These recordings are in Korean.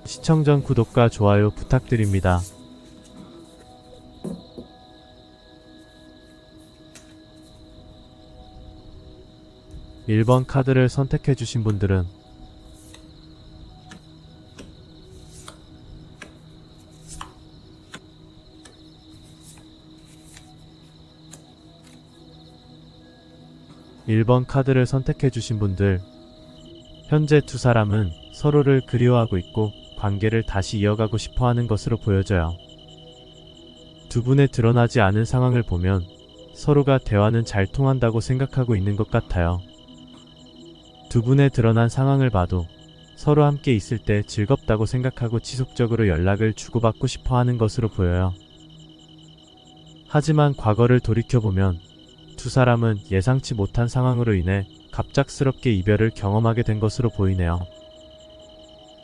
시청 전 구독과 좋아요 부탁드립니다. 1번 카드를 선택해주신 분들은 1번 카드를 선택해주신 분들, 현재 두 사람은 서로를 그리워하고 있고 관계를 다시 이어가고 싶어하는 것으로 보여져요. 두 분의 드러나지 않은 상황을 보면 서로가 대화는 잘 통한다고 생각하고 있는 것 같아요. 두 분의 드러난 상황을 봐도 서로 함께 있을 때 즐겁다고 생각하고 지속적으로 연락을 주고받고 싶어하는 것으로 보여요. 하지만 과거를 돌이켜보면 두 사람은 예상치 못한 상황으로 인해 갑작스럽게 이별을 경험하게 된 것으로 보이네요.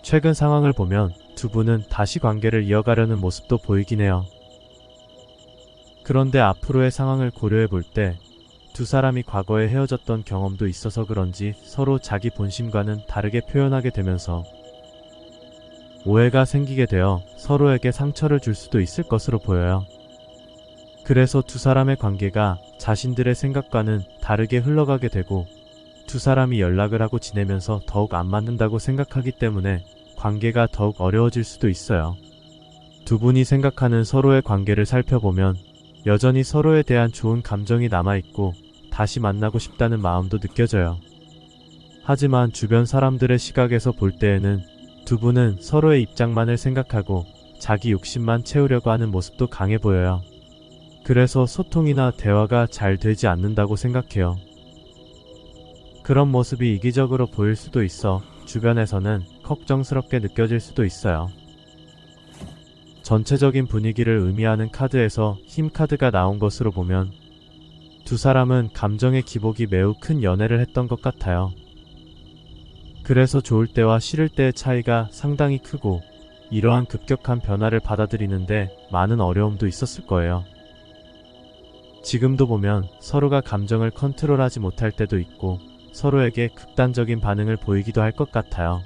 최근 상황을 보면 두 분은 다시 관계를 이어가려는 모습도 보이긴 해요. 그런데 앞으로의 상황을 고려해 볼 때 두 사람이 과거에 헤어졌던 경험도 있어서 그런지 서로 자기 본심과는 다르게 표현하게 되면서 오해가 생기게 되어 서로에게 상처를 줄 수도 있을 것으로 보여요. 그래서 두 사람의 관계가 자신들의 생각과는 다르게 흘러가게 되고 두 사람이 연락을 하고 지내면서 더욱 안 맞는다고 생각하기 때문에 관계가 더욱 어려워질 수도 있어요. 두 분이 생각하는 서로의 관계를 살펴보면 여전히 서로에 대한 좋은 감정이 남아있고 다시 만나고 싶다는 마음도 느껴져요. 하지만 주변 사람들의 시각에서 볼 때에는 두 분은 서로의 입장만을 생각하고 자기 욕심만 채우려고 하는 모습도 강해 보여요. 그래서 소통이나 대화가 잘 되지 않는다고 생각해요. 그런 모습이 이기적으로 보일 수도 있어 주변에서는 걱정스럽게 느껴질 수도 있어요. 전체적인 분위기를 의미하는 카드에서 힘 카드가 나온 것으로 보면 두 사람은 감정의 기복이 매우 큰 연애를 했던 것 같아요. 그래서 좋을 때와 싫을 때의 차이가 상당히 크고 이러한 급격한 변화를 받아들이는데 많은 어려움도 있었을 거예요. 지금도 보면 서로가 감정을 컨트롤하지 못할 때도 있고 서로에게 극단적인 반응을 보이기도 할 것 같아요.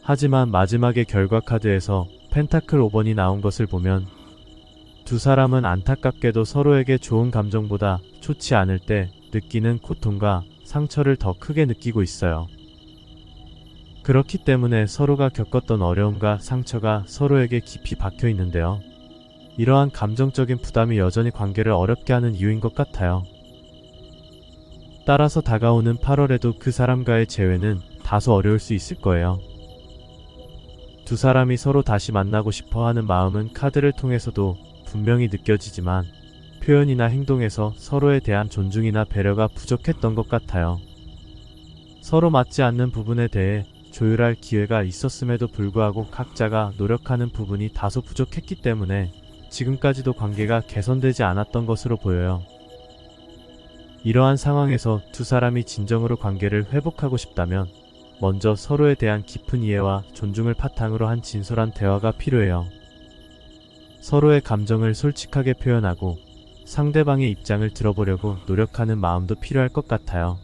하지만 마지막의 결과 카드에서 펜타클 5번이 나온 것을 보면 두 사람은 안타깝게도 서로에게 좋은 감정보다 좋지 않을 때 느끼는 고통과 상처를 더 크게 느끼고 있어요. 그렇기 때문에 서로가 겪었던 어려움과 상처가 서로에게 깊이 박혀 있는데요. 이러한 감정적인 부담이 여전히 관계를 어렵게 하는 이유인 것 같아요. 따라서 다가오는 8월에도 그 사람과의 재회는 다소 어려울 수 있을 거예요. 두 사람이 서로 다시 만나고 싶어 하는 마음은 카드를 통해서도 분명히 느껴지지만 표현이나 행동에서 서로에 대한 존중이나 배려가 부족했던 것 같아요. 서로 맞지 않는 부분에 대해 조율할 기회가 있었음에도 불구하고 각자가 노력하는 부분이 다소 부족했기 때문에 지금까지도 관계가 개선되지 않았던 것으로 보여요. 이러한 상황에서 두 사람이 진정으로 관계를 회복하고 싶다면 먼저 서로에 대한 깊은 이해와 존중을 바탕으로 한 진솔한 대화가 필요해요. 서로의 감정을 솔직하게 표현하고 상대방의 입장을 들어보려고 노력하는 마음도 필요할 것 같아요.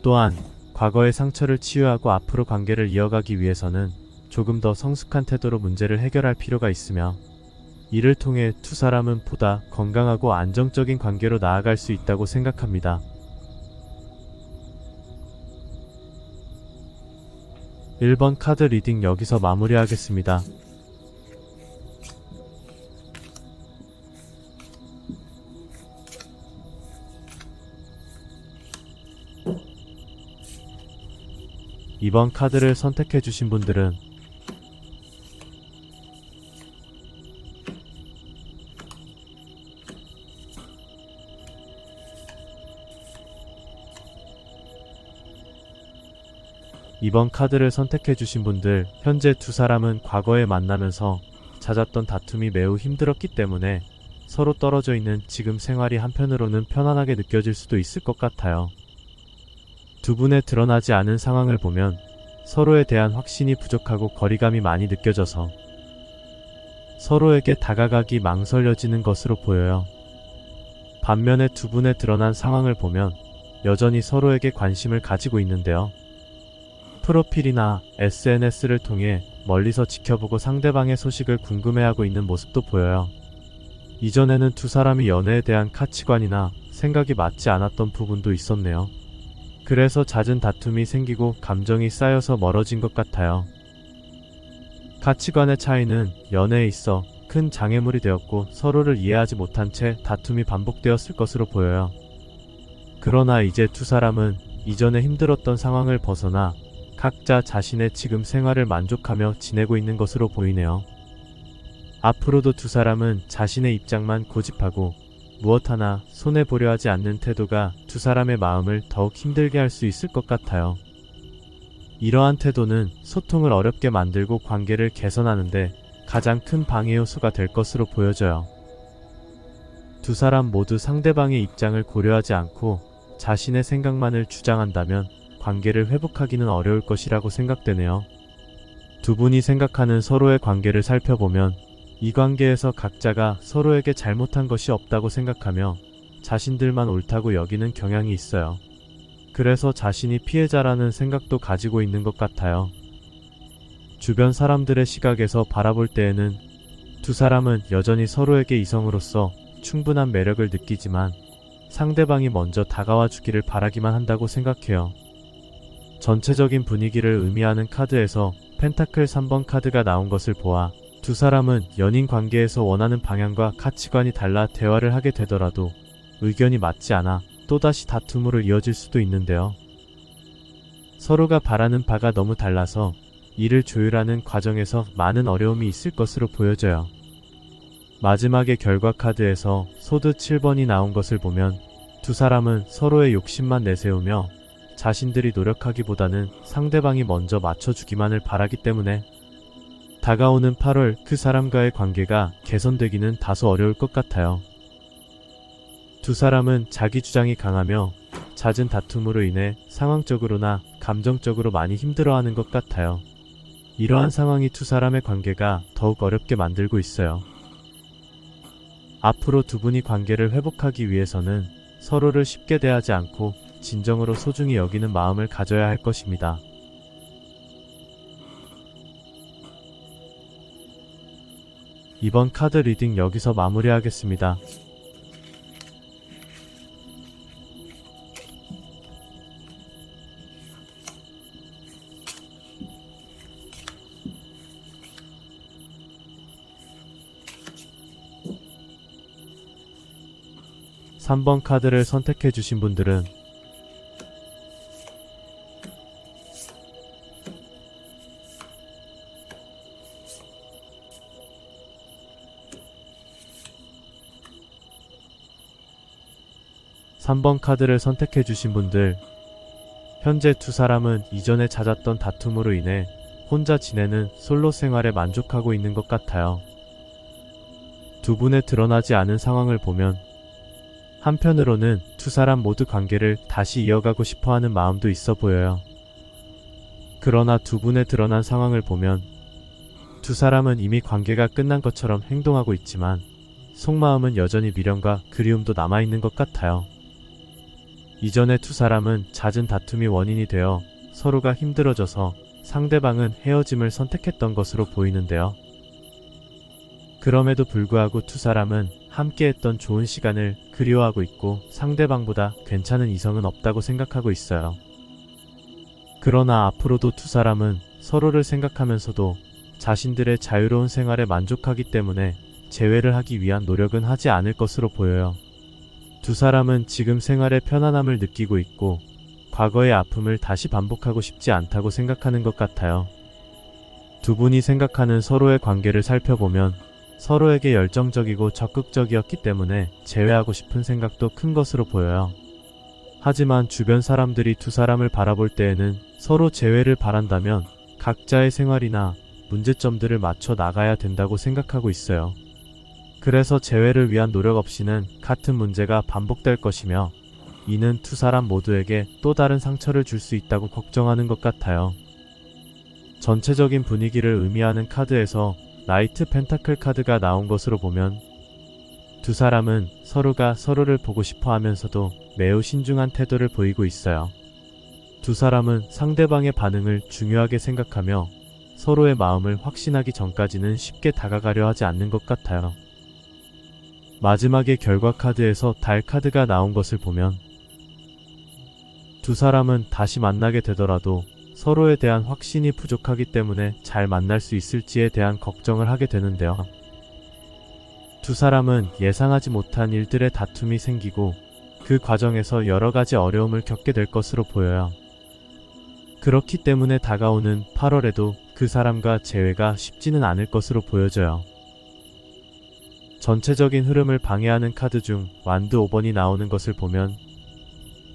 또한 과거의 상처를 치유하고 앞으로 관계를 이어가기 위해서는 조금 더 성숙한 태도로 문제를 해결할 필요가 있으며 이를 통해 두 사람은 보다 건강하고 안정적인 관계로 나아갈 수 있다고 생각합니다. 1번 카드 리딩 여기서 마무리하겠습니다. 이번 카드를 선택해주신 분들은 2번 카드를 선택해주신 분들, 현재 두 사람은 과거에 만나면서 잦았던 다툼이 매우 힘들었기 때문에 서로 떨어져 있는 지금 생활이 한편으로는 편안하게 느껴질 수도 있을 것 같아요. 두 분의 드러나지 않은 상황을 보면 서로에 대한 확신이 부족하고 거리감이 많이 느껴져서 서로에게 다가가기 망설여지는 것으로 보여요. 반면에 두 분의 드러난 상황을 보면 여전히 서로에게 관심을 가지고 있는데요. 프로필이나 SNS를 통해 멀리서 지켜보고 상대방의 소식을 궁금해하고 있는 모습도 보여요. 이전에는 두 사람이 연애에 대한 가치관이나 생각이 맞지 않았던 부분도 있었네요. 그래서 잦은 다툼이 생기고 감정이 쌓여서 멀어진 것 같아요. 가치관의 차이는 연애에 있어 큰 장애물이 되었고 서로를 이해하지 못한 채 다툼이 반복되었을 것으로 보여요. 그러나 이제 두 사람은 이전에 힘들었던 상황을 벗어나 각자 자신의 지금 생활을 만족하며 지내고 있는 것으로 보이네요. 앞으로도 두 사람은 자신의 입장만 고집하고 무엇 하나 손해보려 하지 않는 태도가 두 사람의 마음을 더욱 힘들게 할 수 있을 것 같아요. 이러한 태도는 소통을 어렵게 만들고 관계를 개선하는데 가장 큰 방해 요소가 될 것으로 보여져요. 두 사람 모두 상대방의 입장을 고려하지 않고 자신의 생각만을 주장한다면 관계를 회복하기는 어려울 것이라고 생각되네요. 두 분이 생각하는 서로의 관계를 살펴보면 이 관계에서 각자가 서로에게 잘못한 것이 없다고 생각하며 자신들만 옳다고 여기는 경향이 있어요. 그래서 자신이 피해자라는 생각도 가지고 있는 것 같아요. 주변 사람들의 시각에서 바라볼 때에는 두 사람은 여전히 서로에게 이성으로서 충분한 매력을 느끼지만 상대방이 먼저 다가와 주기를 바라기만 한다고 생각해요. 전체적인 분위기를 의미하는 카드에서 펜타클 3번 카드가 나온 것을 보아 두 사람은 연인 관계에서 원하는 방향과 가치관이 달라 대화를 하게 되더라도 의견이 맞지 않아 또다시 다툼으로 이어질 수도 있는데요. 서로가 바라는 바가 너무 달라서 이를 조율하는 과정에서 많은 어려움이 있을 것으로 보여져요. 마지막에 결과 카드에서 소드 7번이 나온 것을 보면 두 사람은 서로의 욕심만 내세우며 자신들이 노력하기보다는 상대방이 먼저 맞춰주기만을 바라기 때문에 다가오는 8월 그 사람과의 관계가 개선되기는 다소 어려울 것 같아요. 두 사람은 자기 주장이 강하며 잦은 다툼으로 인해 상황적으로나 감정적으로 많이 힘들어하는 것 같아요. 이러한 상황이 두 사람의 관계가 더욱 어렵게 만들고 있어요. 앞으로 두 분이 관계를 회복하기 위해서는 서로를 쉽게 대하지 않고 진정으로 소중히 여기는 마음을 가져야 할 것입니다. 이번 카드 리딩 여기서 마무리하겠습니다. (3번) 카드를 선택해주신 분들은 (3번) 카드를 선택해주신 분들, 현재 두 사람은 이전에 잦았던 다툼으로 인해 혼자 지내는 솔로 생활에 만족하고 있는 것 같아요. 두 분의 드러나지 않은 상황을 보면 한편으로는 두 사람 모두 관계를 다시 이어가고 싶어하는 마음도 있어 보여요. 그러나 두 분의 드러난 상황을 보면 두 사람은 이미 관계가 끝난 것처럼 행동하고 있지만 속마음은 여전히 미련과 그리움도 남아있는 것 같아요. 이전에 두 사람은 잦은 다툼이 원인이 되어 서로가 힘들어져서 상대방은 헤어짐을 선택했던 것으로 보이는데요. 그럼에도 불구하고 두 사람은 함께했던 좋은 시간을 그리워하고 있고 상대방보다 괜찮은 이성은 없다고 생각하고 있어요. 그러나 앞으로도 두 사람은 서로를 생각하면서도 자신들의 자유로운 생활에 만족하기 때문에 재회를 하기 위한 노력은 하지 않을 것으로 보여요. 두 사람은 지금 생활의 편안함을 느끼고 있고 과거의 아픔을 다시 반복하고 싶지 않다고 생각하는 것 같아요. 두 분이 생각하는 서로의 관계를 살펴보면 서로에게 열정적이고 적극적이었기 때문에 재회하고 싶은 생각도 큰 것으로 보여요. 하지만 주변 사람들이 두 사람을 바라볼 때에는 서로 재회를 바란다면 각자의 생활이나 문제점들을 맞춰 나가야 된다고 생각하고 있어요. 그래서 재회를 위한 노력 없이는 같은 문제가 반복될 것이며 이는 두 사람 모두에게 또 다른 상처를 줄 수 있다고 걱정하는 것 같아요. 전체적인 분위기를 의미하는 카드에서 나이트 펜타클 카드가 나온 것으로 보면 두 사람은 서로가 서로를 보고 싶어 하면서도 매우 신중한 태도를 보이고 있어요. 두 사람은 상대방의 반응을 중요하게 생각하며 서로의 마음을 확신하기 전까지는 쉽게 다가가려 하지 않는 것 같아요. 마지막에 결과 카드에서 달 카드가 나온 것을 보면 두 사람은 다시 만나게 되더라도 서로에 대한 확신이 부족하기 때문에 잘 만날 수 있을지에 대한 걱정을 하게 되는데요. 두 사람은 예상하지 못한 일들의 다툼이 생기고 그 과정에서 여러 가지 어려움을 겪게 될 것으로 보여요. 그렇기 때문에 다가오는 8월에도 그 사람과 재회가 쉽지는 않을 것으로 보여져요. 전체적인 흐름을 방해하는 카드 중 완드 5번이 나오는 것을 보면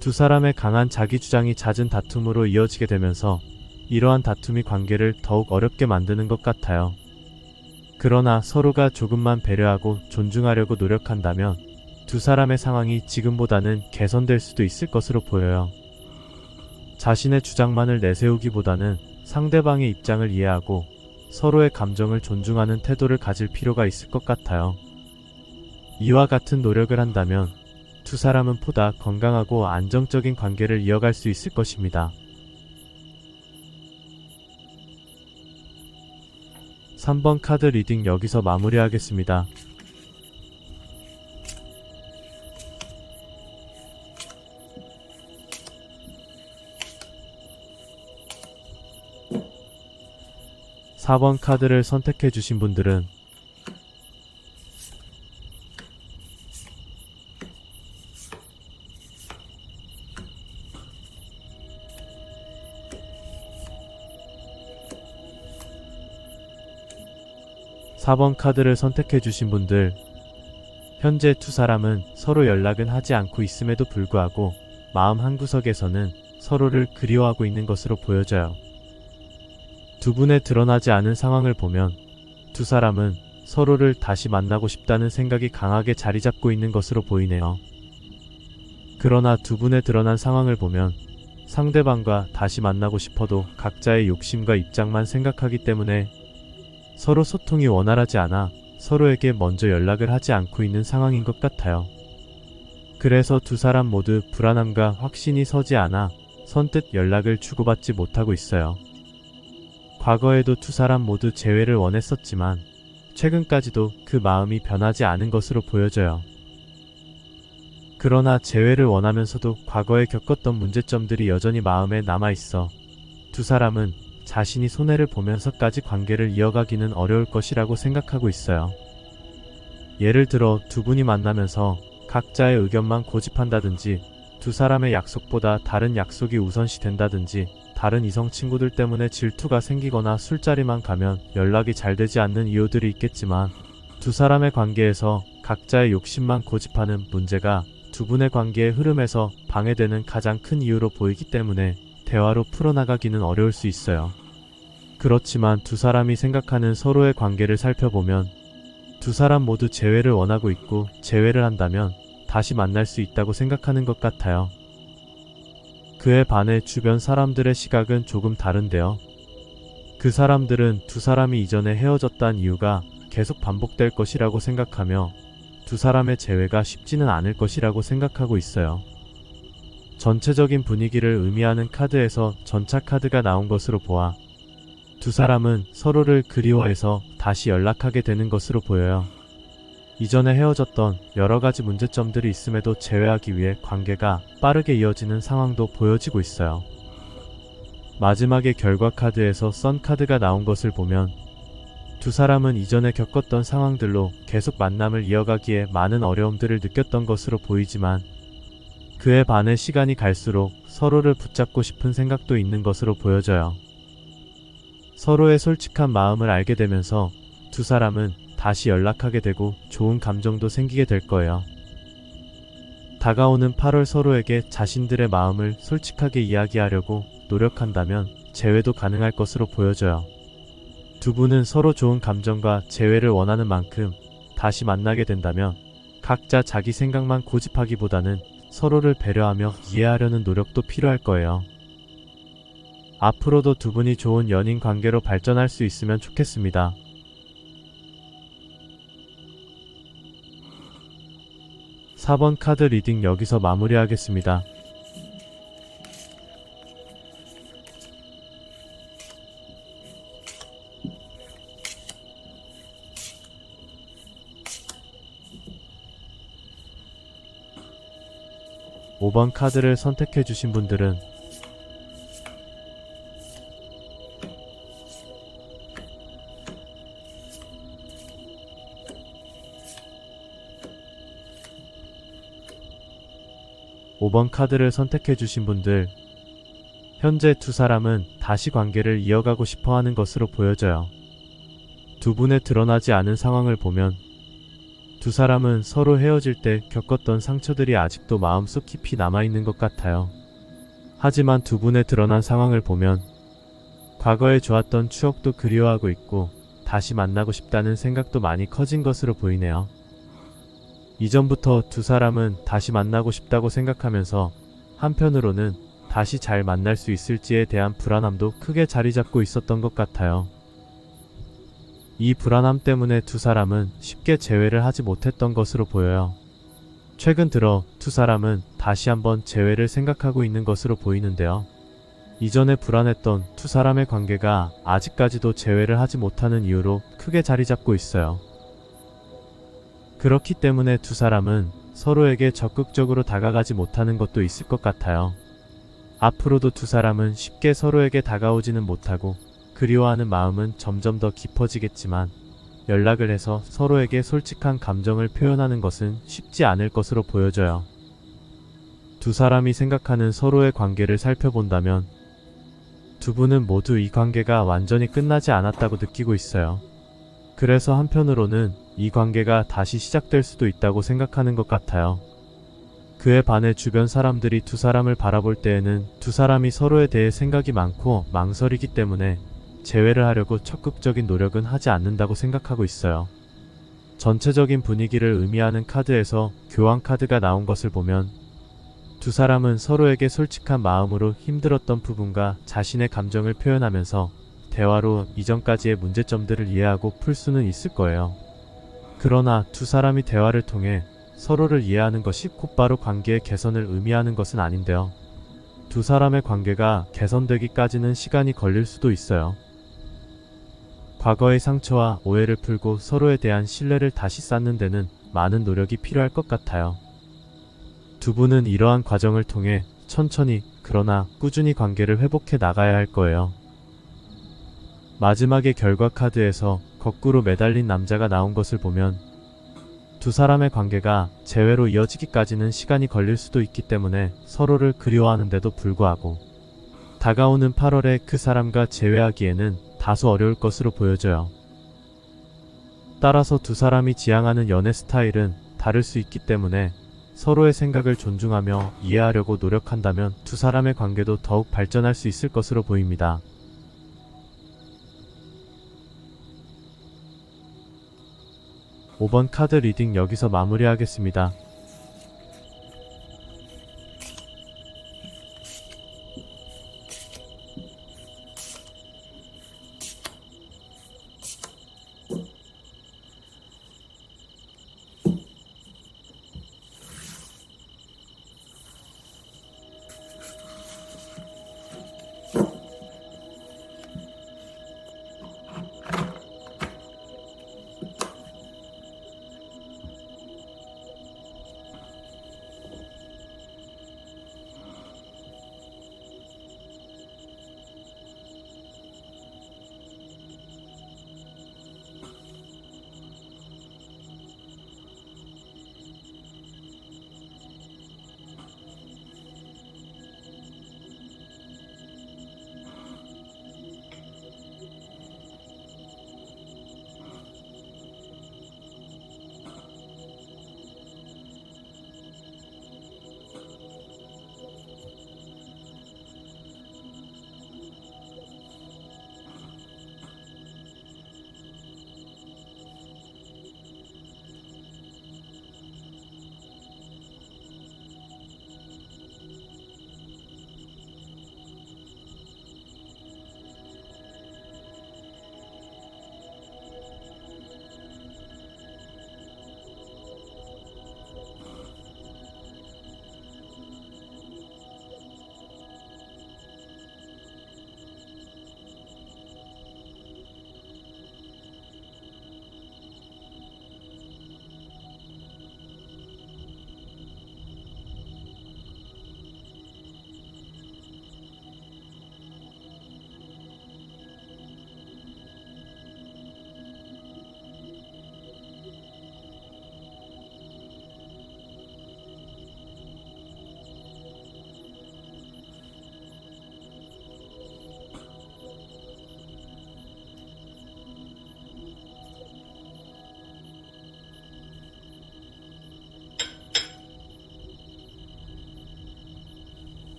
두 사람의 강한 자기 주장이 잦은 다툼으로 이어지게 되면서 이러한 다툼이 관계를 더욱 어렵게 만드는 것 같아요. 그러나 서로가 조금만 배려하고 존중하려고 노력한다면 두 사람의 상황이 지금보다는 개선될 수도 있을 것으로 보여요. 자신의 주장만을 내세우기보다는 상대방의 입장을 이해하고 서로의 감정을 존중하는 태도를 가질 필요가 있을 것 같아요. 이와 같은 노력을 한다면 두 사람은 보다 건강하고 안정적인 관계를 이어갈 수 있을 것입니다. 3번 카드 리딩 여기서 마무리하겠습니다. (4번) 카드를 선택해 주신 분들은 (4번) 카드를 선택해 주신 분들, 현재 두 사람은 서로 연락은 하지 않고 있음에도 불구하고 마음 한구석에서는 서로를 그리워하고 있는 것으로 보여져요. 두 분의 드러나지 않은 상황을 보면 두 사람은 서로를 다시 만나고 싶다는 생각이 강하게 자리 잡고 있는 것으로 보이네요. 그러나 두 분의 드러난 상황을 보면 상대방과 다시 만나고 싶어도 각자의 욕심과 입장만 생각하기 때문에 서로 소통이 원활하지 않아 서로에게 먼저 연락을 하지 않고 있는 상황인 것 같아요. 그래서 두 사람 모두 불안함과 확신이 서지 않아 선뜻 연락을 주고받지 못하고 있어요. 과거에도 두 사람 모두 재회를 원했었지만 최근까지도 그 마음이 변하지 않은 것으로 보여져요. 그러나 재회를 원하면서도 과거에 겪었던 문제점들이 여전히 마음에 남아있어 두 사람은 자신이 손해를 보면서까지 관계를 이어가기는 어려울 것이라고 생각하고 있어요. 예를 들어 두 분이 만나면서 각자의 의견만 고집한다든지 두 사람의 약속보다 다른 약속이 우선시 된다든지 다른 이성 친구들 때문에 질투가 생기거나 술자리만 가면 연락이 잘 되지 않는 이유들이 있겠지만 두 사람의 관계에서 각자의 욕심만 고집하는 문제가 두 분의 관계의 흐름에서 방해되는 가장 큰 이유로 보이기 때문에 대화로 풀어나가기는 어려울 수 있어요. 그렇지만 두 사람이 생각하는 서로의 관계를 살펴보면 두 사람 모두 재회를 원하고 있고 재회를 한다면 다시 만날 수 있다고 생각하는 것 같아요. 그에 반해 주변 사람들의 시각은 조금 다른데요. 그 사람들은 두 사람이 이전에 헤어졌다는 이유가 계속 반복될 것이라고 생각하며 두 사람의 재회가 쉽지는 않을 것이라고 생각하고 있어요. 전체적인 분위기를 의미하는 카드에서 전차 카드가 나온 것으로 보아 두 사람은 서로를 그리워해서 다시 연락하게 되는 것으로 보여요. 이전에 헤어졌던 여러가지 문제점들이 있음에도 재회하기 위해 관계가 빠르게 이어지는 상황도 보여지고 있어요. 마지막에 결과 카드에서 선 카드가 나온 것을 보면 두 사람은 이전에 겪었던 상황들로 계속 만남을 이어가기에 많은 어려움들을 느꼈던 것으로 보이지만 그에 반해 시간이 갈수록 서로를 붙잡고 싶은 생각도 있는 것으로 보여져요. 서로의 솔직한 마음을 알게 되면서 두 사람은 다시 연락하게 되고 좋은 감정도 생기게 될 거예요. 다가오는 8월 서로에게 자신들의 마음을 솔직하게 이야기하려고 노력한다면 재회도 가능할 것으로 보여져요. 두 분은 서로 좋은 감정과 재회를 원하는 만큼 다시 만나게 된다면 각자 자기 생각만 고집하기보다는 서로를 배려하며 이해하려는 노력도 필요할 거예요. 앞으로도 두 분이 좋은 연인 관계로 발전할 수 있으면 좋겠습니다. (4번) 카드 리딩 여기서 마무리하겠습니다. 5번 카드를 선택해 주신 분들은 5번 카드를 선택해 주신 분들, 현재 두 사람은 다시 관계를 이어가고 싶어 하는 것으로 보여져요. 두 분의 드러나지 않은 상황을 보면 두 사람은 서로 헤어질 때 겪었던 상처들이 아직도 마음속 깊이 남아있는 것 같아요. 하지만 두 분의 드러난 상황을 보면 과거에 좋았던 추억도 그리워하고 있고 다시 만나고 싶다는 생각도 많이 커진 것으로 보이네요. 이전부터 두 사람은 다시 만나고 싶다고 생각하면서 한편으로는 다시 잘 만날 수 있을지에 대한 불안함도 크게 자리 잡고 있었던 것 같아요. 이 불안함 때문에 두 사람은 쉽게 재회를 하지 못했던 것으로 보여요. 최근 들어 두 사람은 다시 한번 재회를 생각하고 있는 것으로 보이는데요. 이전에 불안했던 두 사람의 관계가 아직까지도 재회를 하지 못하는 이유로 크게 자리 잡고 있어요. 그렇기 때문에 두 사람은 서로에게 적극적으로 다가가지 못하는 것도 있을 것 같아요. 앞으로도 두 사람은 쉽게 서로에게 다가오지는 못하고 그리워하는 마음은 점점 더 깊어지겠지만 연락을 해서 서로에게 솔직한 감정을 표현하는 것은 쉽지 않을 것으로 보여져요. 두 사람이 생각하는 서로의 관계를 살펴본다면 두 분은 모두 이 관계가 완전히 끝나지 않았다고 느끼고 있어요. 그래서 한편으로는 이 관계가 다시 시작될 수도 있다고 생각하는 것 같아요. 그에 반해 주변 사람들이 두 사람을 바라볼 때에는 두 사람이 서로에 대해 생각이 많고 망설이기 때문에 재회를 하려고 적극적인 노력은 하지 않는다고 생각하고 있어요. 전체적인 분위기를 의미하는 카드에서 교환 카드가 나온 것을 보면 두 사람은 서로에게 솔직한 마음으로 힘들었던 부분과 자신의 감정을 표현하면서 대화로 이전까지의 문제점들을 이해하고 풀 수는 있을 거예요. 그러나 두 사람이 대화를 통해 서로를 이해하는 것이 곧바로 관계의 개선을 의미하는 것은 아닌데요. 두 사람의 관계가 개선되기까지는 시간이 걸릴 수도 있어요. 과거의 상처와 오해를 풀고 서로에 대한 신뢰를 다시 쌓는 데는 많은 노력이 필요할 것 같아요. 두 분은 이러한 과정을 통해 천천히 그러나 꾸준히 관계를 회복해 나가야 할 거예요. 마지막에 결과 카드에서 거꾸로 매달린 남자가 나온 것을 보면 두 사람의 관계가 재회로 이어지기까지는 시간이 걸릴 수도 있기 때문에 서로를 그리워하는데도 불구하고 다가오는 8월에 그 사람과 재회하기에는 다소 어려울 것으로 보여져요. 따라서 두 사람이 지향하는 연애 스타일은 다를 수 있기 때문에 서로의 생각을 존중하며 이해하려고 노력한다면 두 사람의 관계도 더욱 발전할 수 있을 것으로 보입니다. 5번 카드 리딩 여기서 마무리하겠습니다.